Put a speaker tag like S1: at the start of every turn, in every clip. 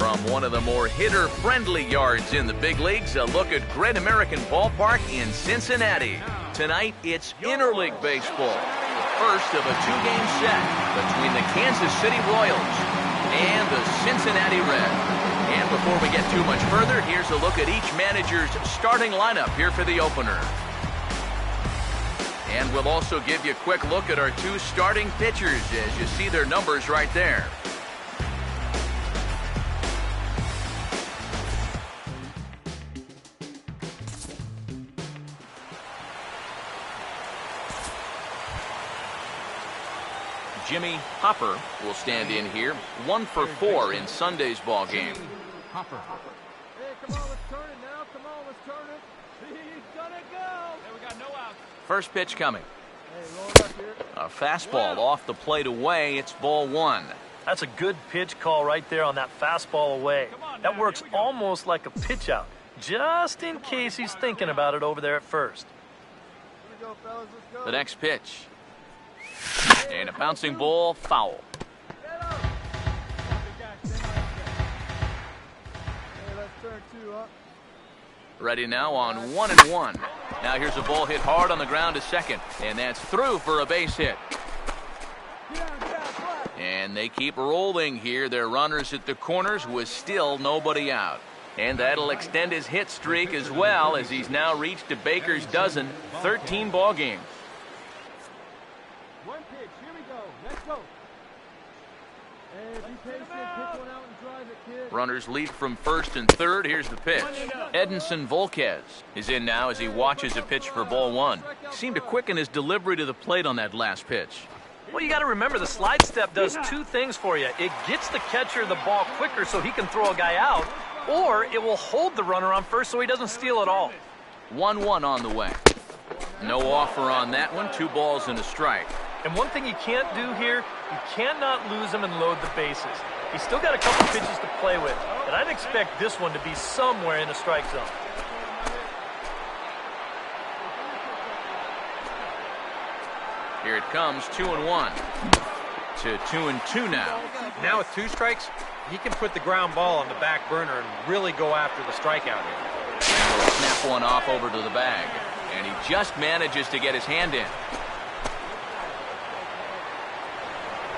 S1: From one of the more hitter-friendly yards in the big leagues, a look at Great American Ballpark in Cincinnati. Tonight, it's interleague baseball, the first of a two-game set between the Kansas City Royals and the Cincinnati Reds. And before we get too much further, here's a look at each manager's starting lineup here for the opener. And we'll also give you a quick look at our two starting pitchers as you see their numbers right there. Jimmy Hopper will stand in here, 1 for 4 in Sunday's ball game.
S2: Hopper. Hey, come on, let's turn it now. Come on, let's turn it. He's gonna go. Hey, we got no outs.
S1: First pitch coming.
S2: Hey, roll it up here.
S1: A fastball off the plate away. It's ball 1.
S3: That's a good pitch call right there on that fastball away. That works almost like a pitch out, just in case he's thinking about it over there at first.
S2: Here we go, fellas. Let's go.
S1: The next pitch. And a bouncing ball, foul.
S2: Get up. Hey, let's turn 2 up.
S1: Ready now on 1-1. Now here's a ball hit hard on the ground to second. And that's through for a base hit. And they keep rolling here. Their runners at the corners with still nobody out. And that'll extend his hit streak as well, as he's now reached a baker's dozen, 13 ball games.
S2: One pitch. Here we go. Let's go. Hey, be patient. Pick one out and drive it, kid.
S1: Runners lead from first and third. Here's the pitch. Edinson Volquez is in now as he watches a pitch for ball 1. Seemed to quicken his delivery to the plate on that last pitch.
S3: Well, you got to remember the slide step does two things for you. It gets the catcher the ball quicker so he can throw a guy out, or it will hold the runner on first so he doesn't steal it all.
S1: 1-1 on the way. No offer on that one. 2 balls and a strike.
S3: And one thing you can't do here, you cannot lose him and load the bases. He's still got a couple pitches to play with, and I'd expect this one to be somewhere in the strike zone.
S1: Here it comes, 2-1 to 2-2 now.
S4: Now with 2 strikes, he can put the ground ball on the back burner and really go after the strikeout here.
S1: And will snap one off over to the bag. And he just manages to get his hand in.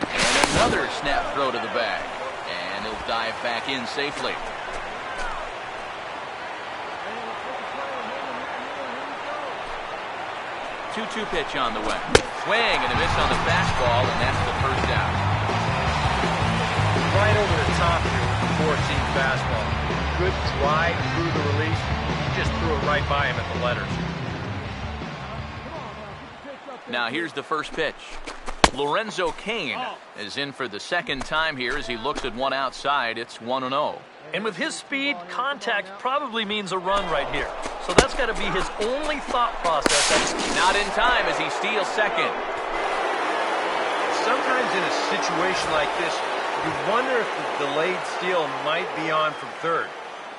S1: And another snap throw to the bag. And he'll dive back in safely. Two-two pitch on the way. Swing and a miss on the fastball, and that's the first out.
S4: Right over the top here with the 4-seam fastball. Good drive through the release. He just threw it right by him at the letters.
S1: Now here's the first pitch. Lorenzo Cain is in for the second time here as he looks at one outside. It's 1-0.
S3: And with his speed, contact probably means a run right here. So that's got to be his only thought process.
S1: Not in time as he steals second.
S4: Sometimes in a situation like this, you wonder if the delayed steal might be on from third.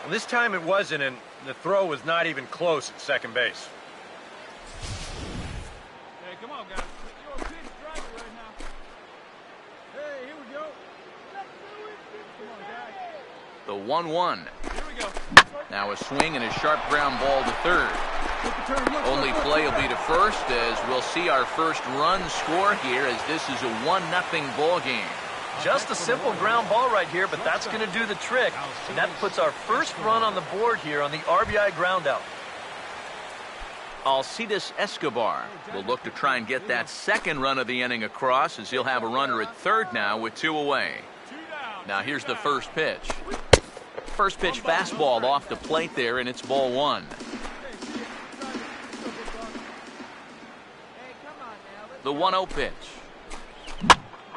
S4: Well, this time it wasn't, and the throw was not even close at second base.
S2: Hey, come on, guys. You're a big striker right now. Hey, here we go. Let's do it. Come on, guys.
S1: The 1-1.
S2: Here we go.
S1: Now a swing and a sharp ground ball to third. Only play will be to first as we'll see our first run score here as this is a 1-0 ball game.
S3: Just a simple ground ball right here, but that's going to do the trick. And that puts our first run on the board here on the RBI ground out.
S1: Alcides Escobar will look to try and get that second run of the inning across as he'll have a runner at third now with 2 away. Now here's the first pitch. First pitch fastball off the plate there, and it's ball 1. The 1-0 pitch.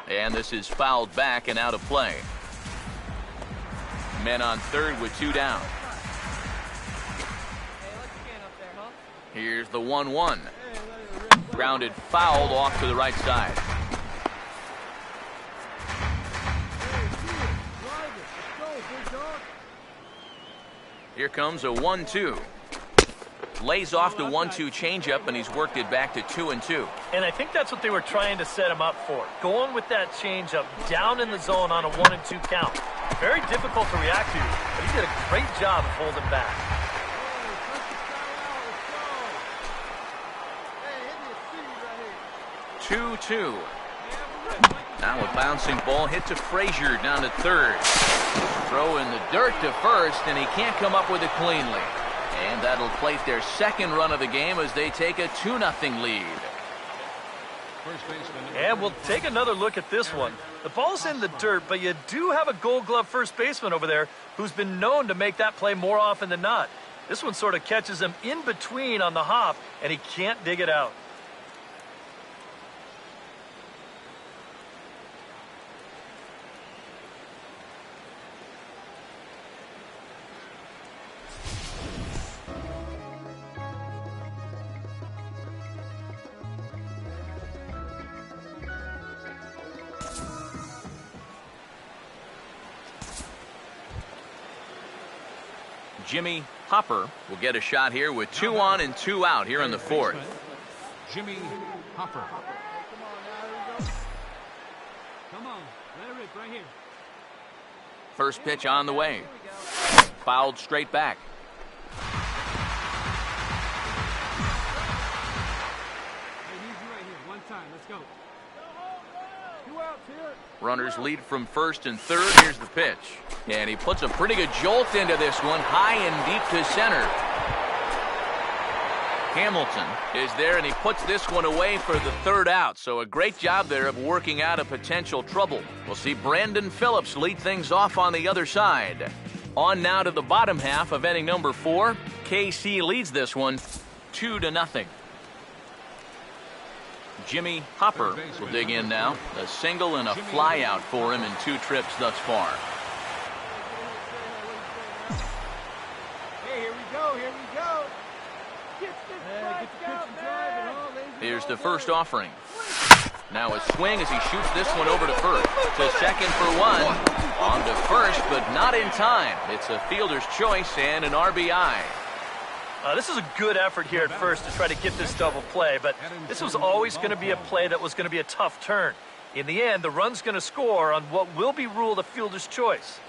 S1: And this is fouled back and out of play. Men on third with 2 down. Here's the 1-1. Grounded fouled off to the right side. Here comes a 1-2. Lays off the 1-2 changeup, and he's worked it back to 2-2.
S3: And I think that's what they were trying to set him up for. Going with that changeup down in the zone on a 1-2 count. Very difficult to react to, but he did a great job of holding back.
S1: 2-2. Now a bouncing ball hit to Frazier down to third. Throw in the dirt to first, and he can't come up with it cleanly. And that'll plate their second run of the game as they take a 2-0 lead.
S3: And we'll take another look at this one. The ball's in the dirt, but you do have a Gold Glove first baseman over there who's been known to make that play more often than not. This one sort of catches him in between on the hop, and he can't dig it out.
S1: Jimmy Hopper will get a shot here with 2 on and 2 out here in the fourth.
S2: Jimmy Hopper. Come on, let it rip right here.
S1: First pitch on the way. Fouled straight back.
S2: Hey, here's you right here. One time, let's go. 2 outs here.
S1: Runners lead from first and third. Here's the pitch. And he puts a pretty good jolt into this one, high and deep to center. Hamilton is there, and he puts this one away for the third out. So a great job there of working out a potential trouble. We'll see Brandon Phillips lead things off on the other side. On now to the bottom half of inning number 4. KC leads this one 2-0. Jimmy Hopper will dig in now. A single and a fly out for him in 2 trips thus far.
S2: Hey, here we go, here we go. Get the pitch driving,
S1: Here's the first offering. Now a swing as he shoots this one over to first. To second for 1. On to first, but not in time. It's a fielder's choice and an RBI.
S3: This is a good effort here at first to try to get this double play, but this was always going to be a play that was going to be a tough turn. In the end, the run's going to score on what will be ruled a fielder's choice.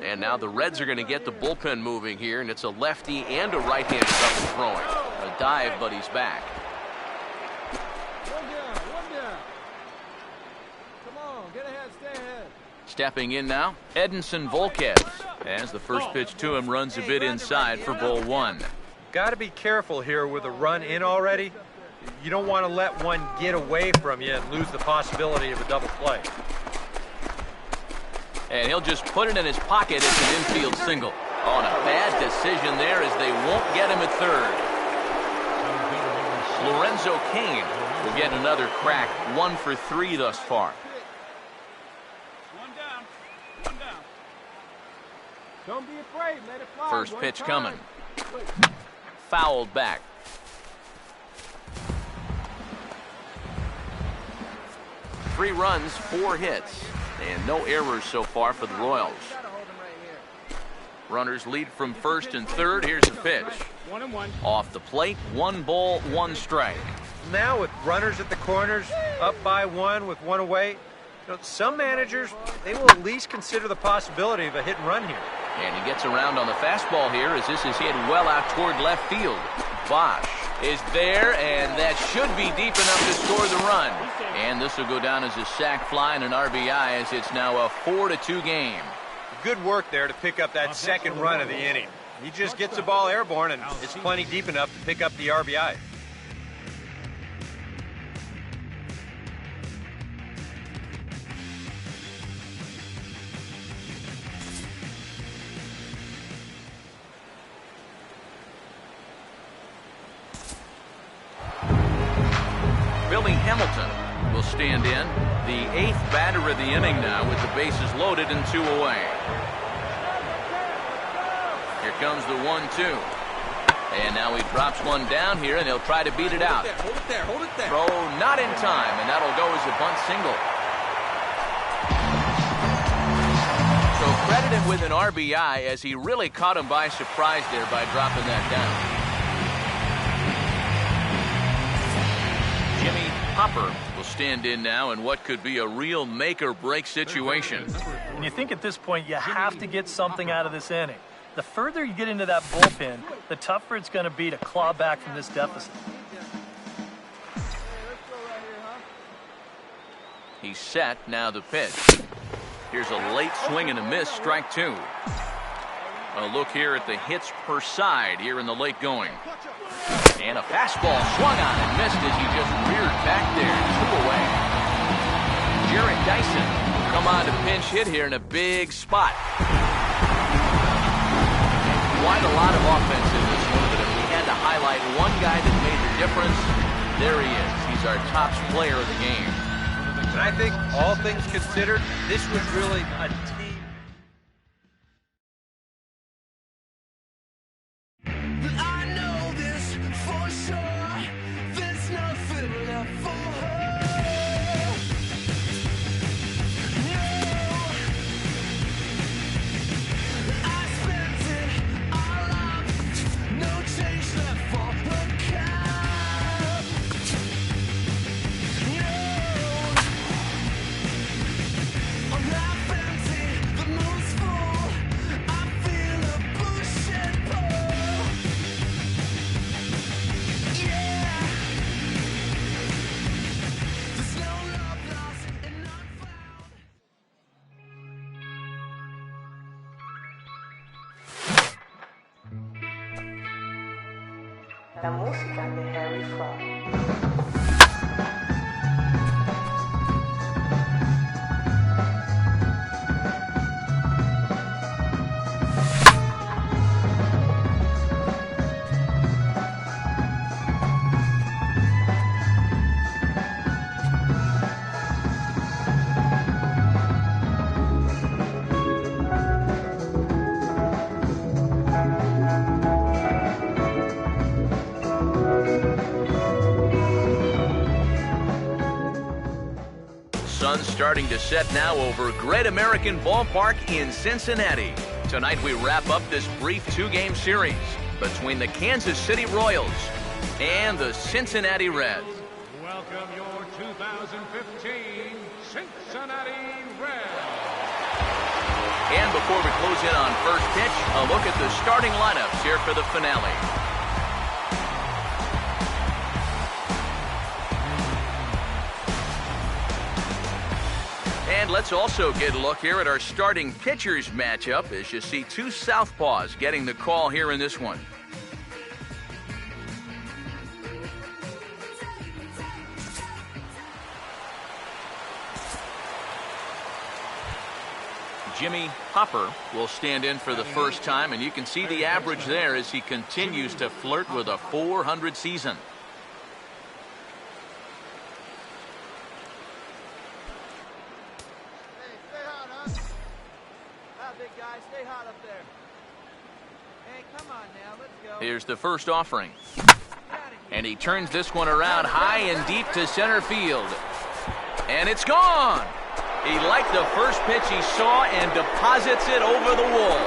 S1: And now the Reds are going to get the bullpen moving here, and it's a lefty and a right-hander up and throwing. A dive, but he's back.
S2: One down. Come on, get ahead, stay ahead.
S1: Stepping in now, Edinson Volquez. As the first pitch to him runs a bit inside for ball 1.
S4: Got to be careful here with a run in already. You don't want to let one get away from you and lose the possibility of a double play.
S1: And he'll just put it in his pocket. It's an infield single. On a bad decision there as they won't get him at third. Lorenzo Cain will get another crack. 1 for 3 thus far.
S2: One down. Don't be afraid, let it fly.
S1: First pitch coming. Fouled back. Three runs, 4 hits, and no errors so far for the Royals. Runners lead from first and third. Here's the pitch.
S2: 1-1.
S1: Off the plate, 1 ball, 1 strike.
S4: Now with runners at the corners, up by 1 with 1 away, some managers, they will at least consider the possibility of a hit and run here.
S1: And he gets around on the fastball here as this is hit well out toward left field. Bosch is there, and that should be deep enough to score the run. And this will go down as a sac fly and an RBI as it's now a 4-2 game.
S4: Good work there to pick up that second run of the inning. He just gets the ball airborne, and it's plenty deep enough to pick up the RBI.
S1: Billy Hamilton will stand in, the 8th batter of the inning now with the bases loaded and 2 away. Here comes the 1-2. And now he drops one down here, and he'll try to beat it out.
S5: Hold it there.
S1: Throw not in time, and that'll go as a bunt single. So credited with an RBI as he really caught him by surprise there by dropping that down. Hopper will stand in now in what could be a real make-or-break situation.
S3: And you think at this point you have to get something out of this inning. The further you get into that bullpen, the tougher it's going to be to claw back from this deficit.
S1: He's set, now the pitch. Here's a late swing and a miss, strike two. A look here at the hits per side here in the late going. And a fastball swung on and missed as he just reared back there, 2 away. Jared Dyson will come on to pinch hit here in a big spot. Quite a lot of offense in this one, but if we had to highlight one guy that made the difference, there he is. He's our top player of the game.
S4: And I think, all things considered, this was really a team.
S5: I know this for sure. There's nothing left for her. No, I spent it all up. No change left for her cap. No, I'm half empty. The moon's full. I feel a push and pull. Yeah. There's no love lost and none found.
S6: La música de Harry Fraud.
S1: Sun's starting to set now over Great American Ballpark in Cincinnati. Tonight we wrap up this brief 2-game series between the Kansas City Royals and the Cincinnati Reds.
S2: Welcome your 2015 Cincinnati Reds.
S1: And before we close in on first pitch, a look at the starting lineups here for the finale. And let's also get a look here at our starting pitchers matchup as you see 2 southpaws getting the call here in this one. Jimmy Hopper will stand in for the first time, and you can see the average there as he continues to flirt with a .400 season.
S2: Hey, stay hot, huh? Ah, big guy, stay hot up there. Hey, come on now, let's go.
S1: Here's the first offering. And he turns this one around high and deep to center field. And it's gone! He liked the first pitch he saw and deposits it over the wall.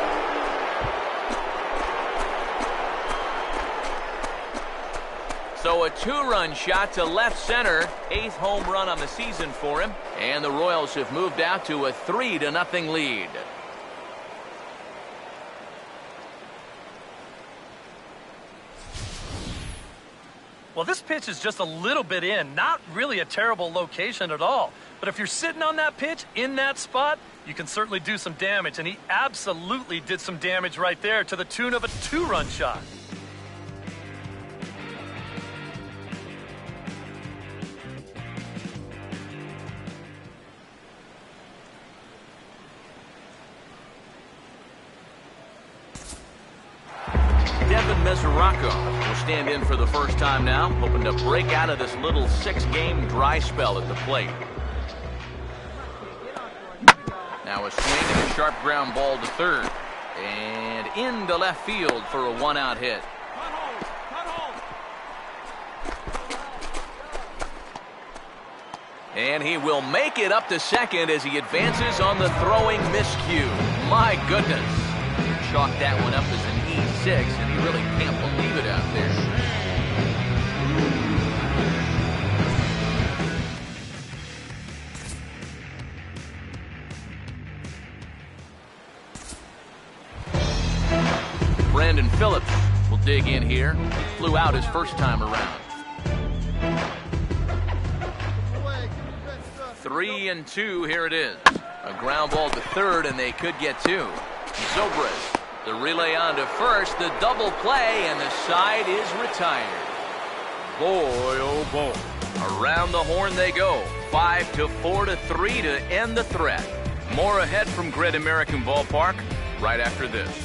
S1: So a 2-run shot to left center, 8th home run on the season for him, and the Royals have moved out to a 3-0 lead.
S3: Well, this pitch is just a little bit in, not really a terrible location at all. But if you're sitting on that pitch in that spot, you can certainly do some damage. And he absolutely did some damage right there to the tune of a 2-run shot.
S1: Mesoraco will stand in for the first time now, hoping to break out of this little 6-game dry spell at the plate. Now a swing and a sharp ground ball to third. And into left field for a 1-out hit. And he will make it up to second as he advances on the throwing miscue. My goodness. Chalk that one up as an E6, and he really can't believe it out there. dig in here. He flew out his first time around. 3-2, here it is. A ground ball to third, and they could get two. Zobrist, the relay on to first, the double play, and the side is retired. Boy, oh boy. Around the horn they go. 5-4-3 to end the threat. More ahead from Great American Ballpark right after this.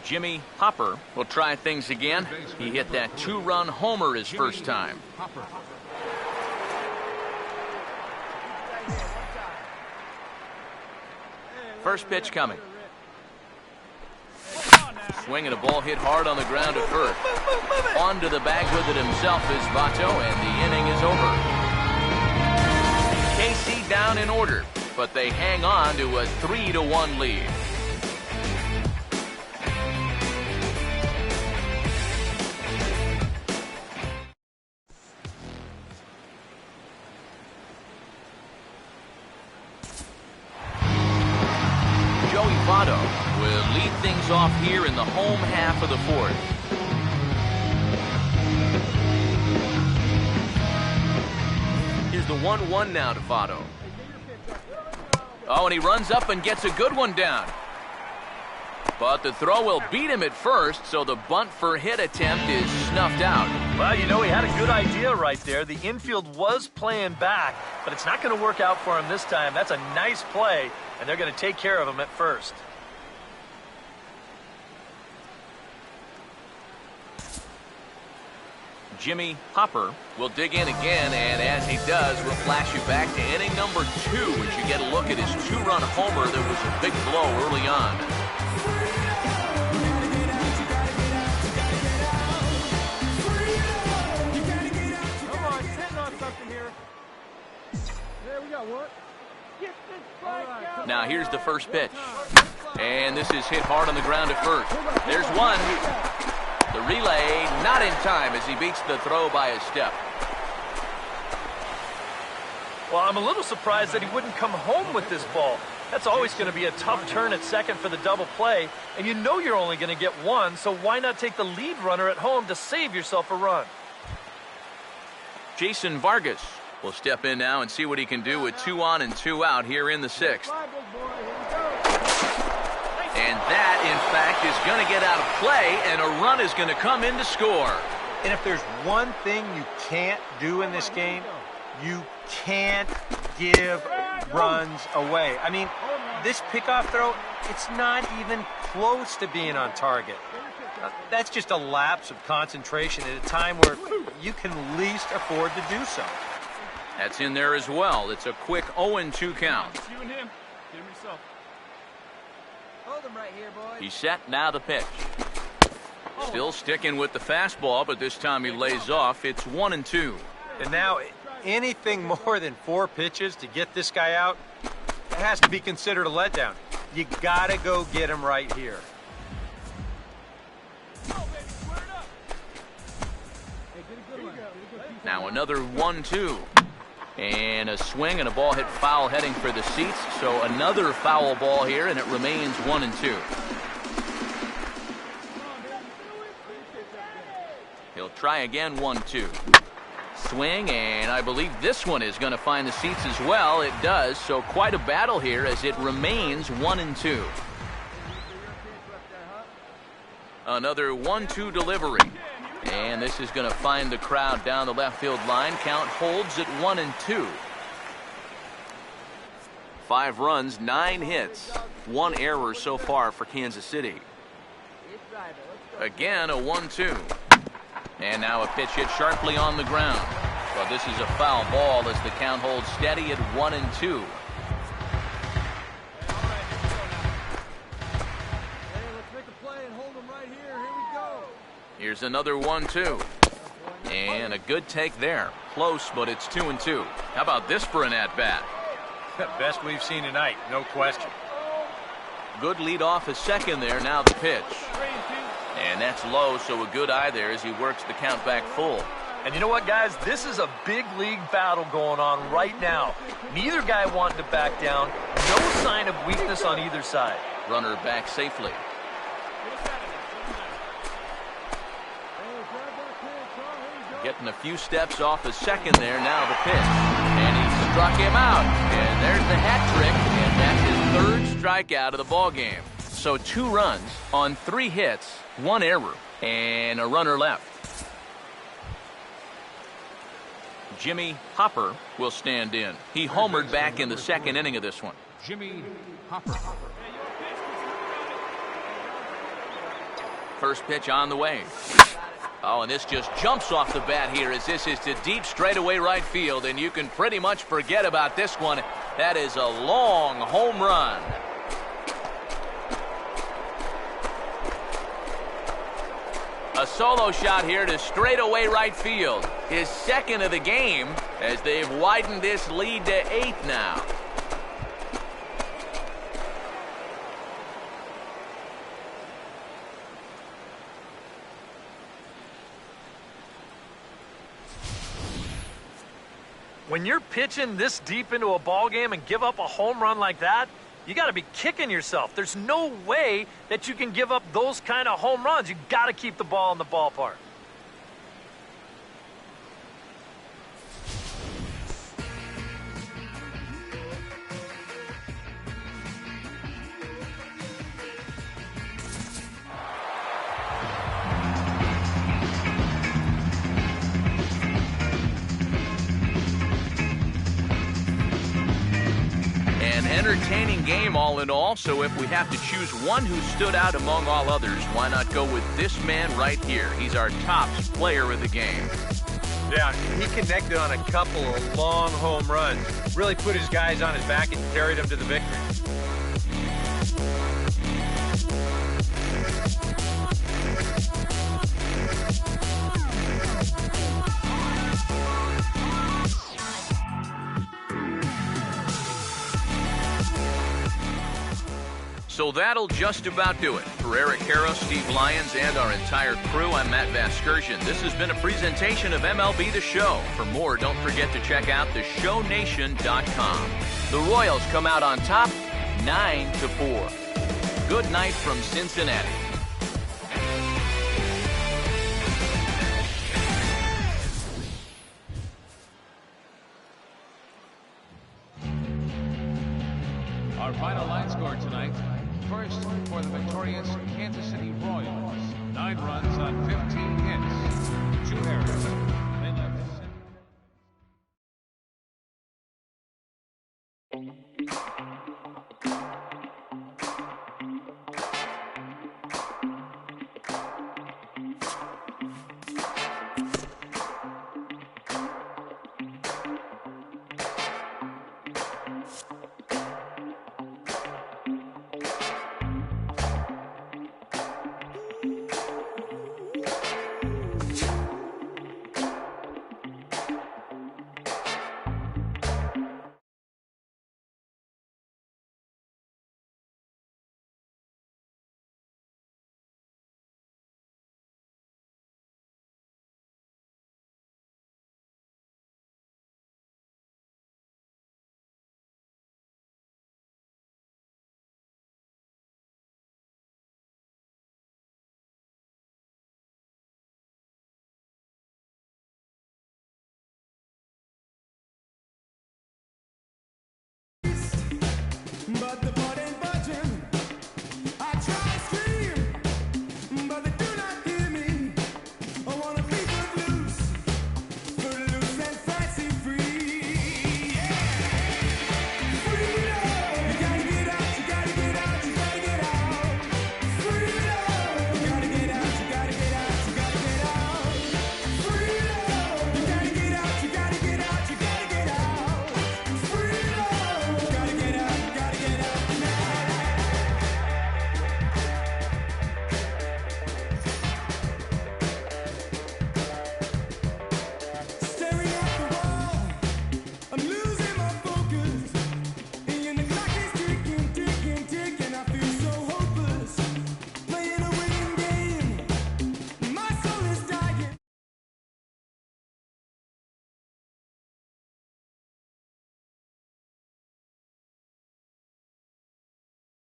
S1: Jimmy Hopper will try things again. He hit that two-run homer his first time. First pitch coming. Swing and a ball hit hard on the ground to first. On to the bag with it himself is Vato, and the inning is over. KC down in order, but they hang on to a 3-1 lead. Votto will lead things off here in the home half of the fourth. Here's the 1-1 now to Votto. Oh, and he runs up and gets a good one down. But the throw will beat him at first, so the bunt for hit attempt is snuffed out.
S3: Well, you know, he had a good idea right there. The infield was playing back, but it's not going to work out for him this time. That's a nice play, and they're going to take care of him at first.
S1: Jimmy Hopper will dig in again, and as he does, we'll flash you back to inning number 2 as you get a look at his two-run homer that was a big blow early on. Now here's the first pitch. And this is hit hard on the ground at first. There's one. The relay not in time as he beats the throw by a step.
S3: Well, I'm a little surprised that he wouldn't come home with this ball. That's always going to be a tough turn at second for the double play, and you know you're only going to get one, so why not take the lead runner at home to save yourself a run?
S1: Jason Vargas will step in now and see what he can do with 2 on and 2 out here in the 6th. And that, in fact, is going to get out of play, and a run is going to come in to score.
S4: And if there's one thing you can't do in this game, you can't give runs away. I mean, this pickoff throw, it's not even close to being on target. That's just a lapse of concentration at a time where you can least afford to do so.
S1: That's in there as well. It's a quick 0-2 count.
S2: You and him. Get him yourself.
S7: Hold him right here, boys.
S1: He's set, now the pitch. Still sticking with the fastball, but this time he lays off. It's 1-2.
S4: And now, anything more than 4 pitches to get this guy out, it has to be considered a letdown. You gotta go get him right here.
S1: Now another 1-2. And a swing and a ball hit foul heading for the seats. So another foul ball here, and it remains 1-2. He'll try again, 1-2. Swing, and I believe this one is going to find the seats as well. It does, so quite a battle here as it remains 1-2. Another 1-2 delivery. And this is going to find the crowd down the left field line. Count holds at 1-2. 5 runs, 9 hits, 1 error so far for Kansas City. Again, a 1-2. And now a pitch hit sharply on the ground. Well, this is a foul ball as the count holds steady at 1-2. Here's another 1-2. And a good take there. Close, but it's 2-2. How about this for an at-bat?
S4: Best we've seen tonight, no question.
S1: Good lead off his second there. Now the pitch. And that's low, so a good eye there as he works the count back full.
S3: And you know what, guys? This is a big league battle going on right now. Neither guy wanting to back down. No sign of weakness on either side.
S1: Runner back safely. Getting a few steps off his second there. Now the pitch. And he struck him out. And there's the hat trick. And that's his third strikeout of the ball game. So 2 runs on 3 hits, 1 error, and a runner left. Jimmy Hopper will stand in. He homered back in the second inning of this one.
S2: Jimmy Hopper.
S1: First pitch on the way. Oh, and this just jumps off the bat here as this is to deep straightaway right field, and you can pretty much forget about this one. That is a long home run. A solo shot here to straightaway right field. His second of the game as they've widened this lead to 8 now.
S3: When you're pitching this deep into a ball game and give up a home run like that, you got to be kicking yourself. There's no way that you can give up those kind of home runs. You got to keep the ball in the ballpark.
S1: Entertaining game all in all, so if we have to choose one who stood out among all others, why not go with this man right here? He's our top player of the game.
S4: Yeah, he connected on a couple of long home runs. Really put his guys on his back and carried them to the victory.
S1: So that'll just about do it. For Eric Harrow, Steve Lyons, and our entire crew, I'm Matt Vasgersian. This has been a presentation of MLB The Show. For more, don't forget to check out theshownation.com. The Royals come out on top, 9-4. Good night from Cincinnati.
S2: Our final line score tonight. First, for the victorious Kansas City Royals, 9 runs on 15